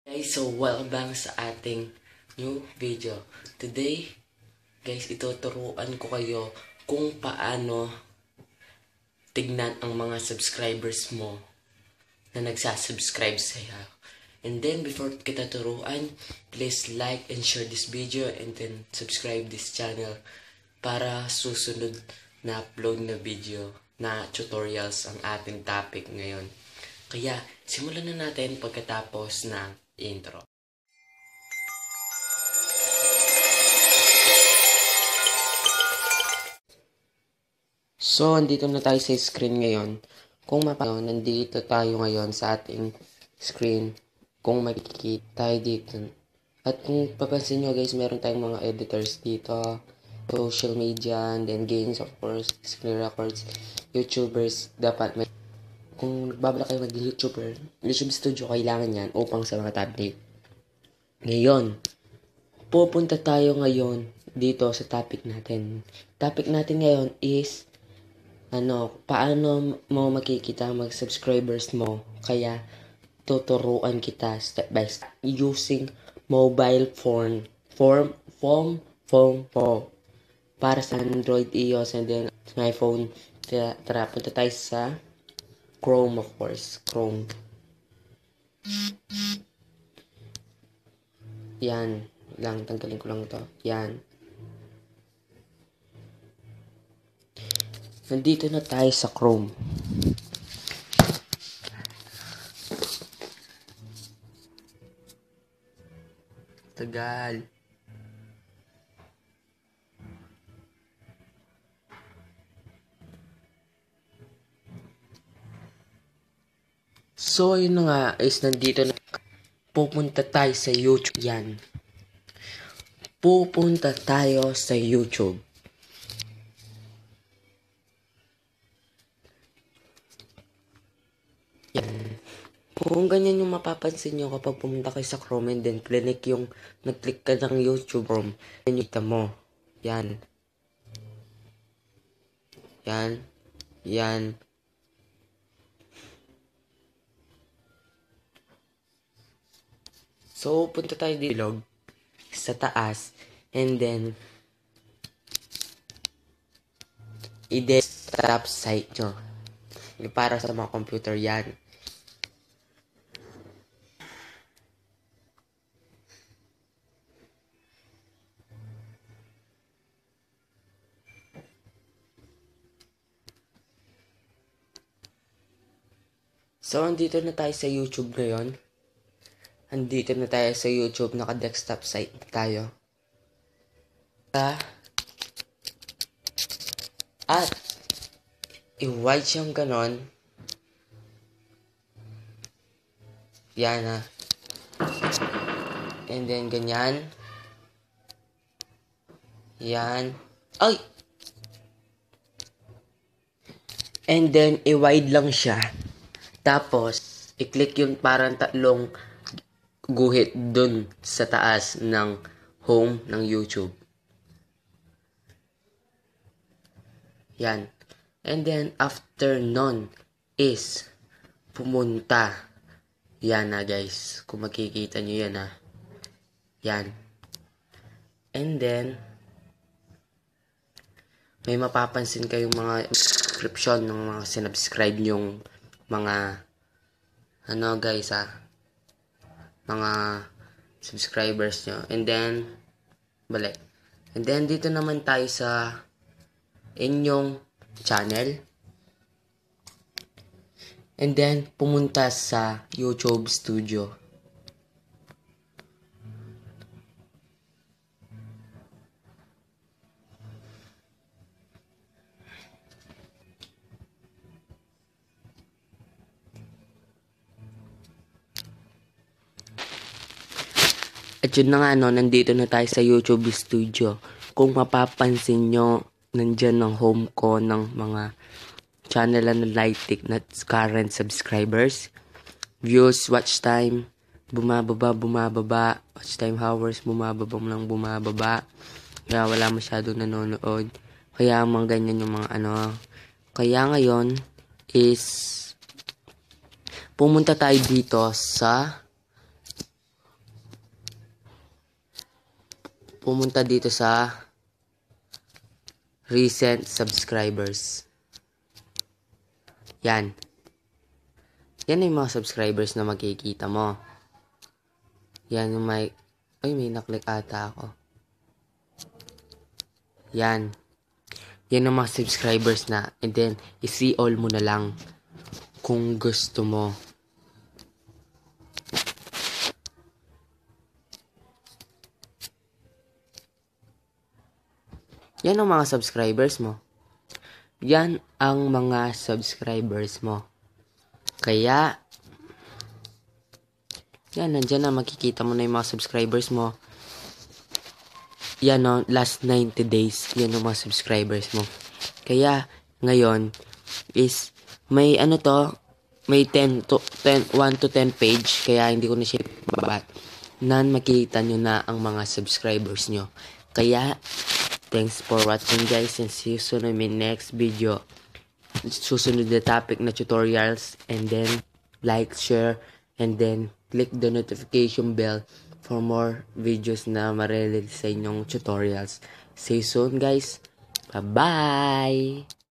Guys, so welcome sa ating new video. Today, guys, ituturuan ko kayo kung paano tignan ang mga subscribers mo na nagsasubscribe sa'yo. And then, before kita turuan, please like and share this video and then subscribe this channel para susunod na upload na video na tutorials ang ating topic ngayon. Kaya, simulan na natin pagkatapos ng intro. So, andito na tayo sa screen ngayon. Kung nandito tayo ngayon sa ating screen. Kung makikita tayo dito. At kung papansin nyo guys, meron tayong mga editors dito. Social media, and then games of course, screen records, YouTubers, dapat may kung nagbabala kayo mag-YouTuber, YouTube Studio, kailangan yan upang sa mga tablet. Ngayon, pupunta tayo ngayon dito sa topic natin. Topic natin ngayon is, paano mo makikita mag-subscribers mo. Kaya, tuturuan kita step by step using mobile phone. Para sa Android, iOS, and then my phone. Tara, punta tayo sa Chrome, of course. Chrome. Yan. Tanggalin ko lang ito. Yan. Nandito na tayo sa Chrome. Tagal. So, yun na nga, is nandito na. Pupunta tayo sa YouTube. Yan. Pupunta tayo sa YouTube. Yan. Kung ganyan yung mapapansin nyo kapag pumunta kayo sa Chrome and then nag-click ka ng YouTube Chrome, yan yung kita mo. Yan. Yan. Yan. So, punta tayo dito sa taas and then i-desktop site nyo. Yung para sa mga computer yan. So, andito na tayo sa YouTube ngayon. Andito na tayo sa YouTube, naka-desktop site tayo. At, i-white siyang ganon. Yan And then, ganyan. Yan. Ay! And then, i-wide lang siya. Tapos, i-click yung parang tatlong guhit dun sa taas ng home ng YouTube. Yan. And then, after nun is pumunta. Yan guys. Kung makikita nyo yan Yan. And then, may mapapansin kayong mga description ng mga sinubscribe nyong mga guys mga subscribers nyo. And then, balik. And then, dito naman tayo sa inyong channel. And then, pumunta sa YouTube Studio. At yun na nga nandito na tayo sa YouTube Studio. Kung mapapansin nyo, nandyan ang home ko ng mga channel na Lightic na current subscribers. Views, watch time, bumababa. Watch time hours, bumababa. Kaya wala masyadong nanonood. Kaya mga ganyan yung mga Kaya ngayon is pumunta tayo dito sa pumunta dito sa recent subscribers. Yan. Yan yung mga subscribers na makikita mo. Yan yung may... Ay, may naklik ata ako. Yan. Yan ang mga subscribers na. And then, i-see all mo na lang kung gusto mo. Yan ang mga subscribers mo. Yan ang mga subscribers mo. Kaya, yan, nandyan na, makikita mo na yung mga subscribers mo. Yan o, last 90 days, yan ang mga subscribers mo. Kaya, ngayon, is, may ano to, may 1 to 10 page, kaya hindi ko na siya babat. Nan makikita nyo na ang mga subscribers nyo. Kaya, thanks for watching guys, and see you soon in my next video. Susunod na topic na tutorials, and then like, share, and then click the notification bell for more videos na marelate sa inyong tutorials. See you soon guys. Bye bye.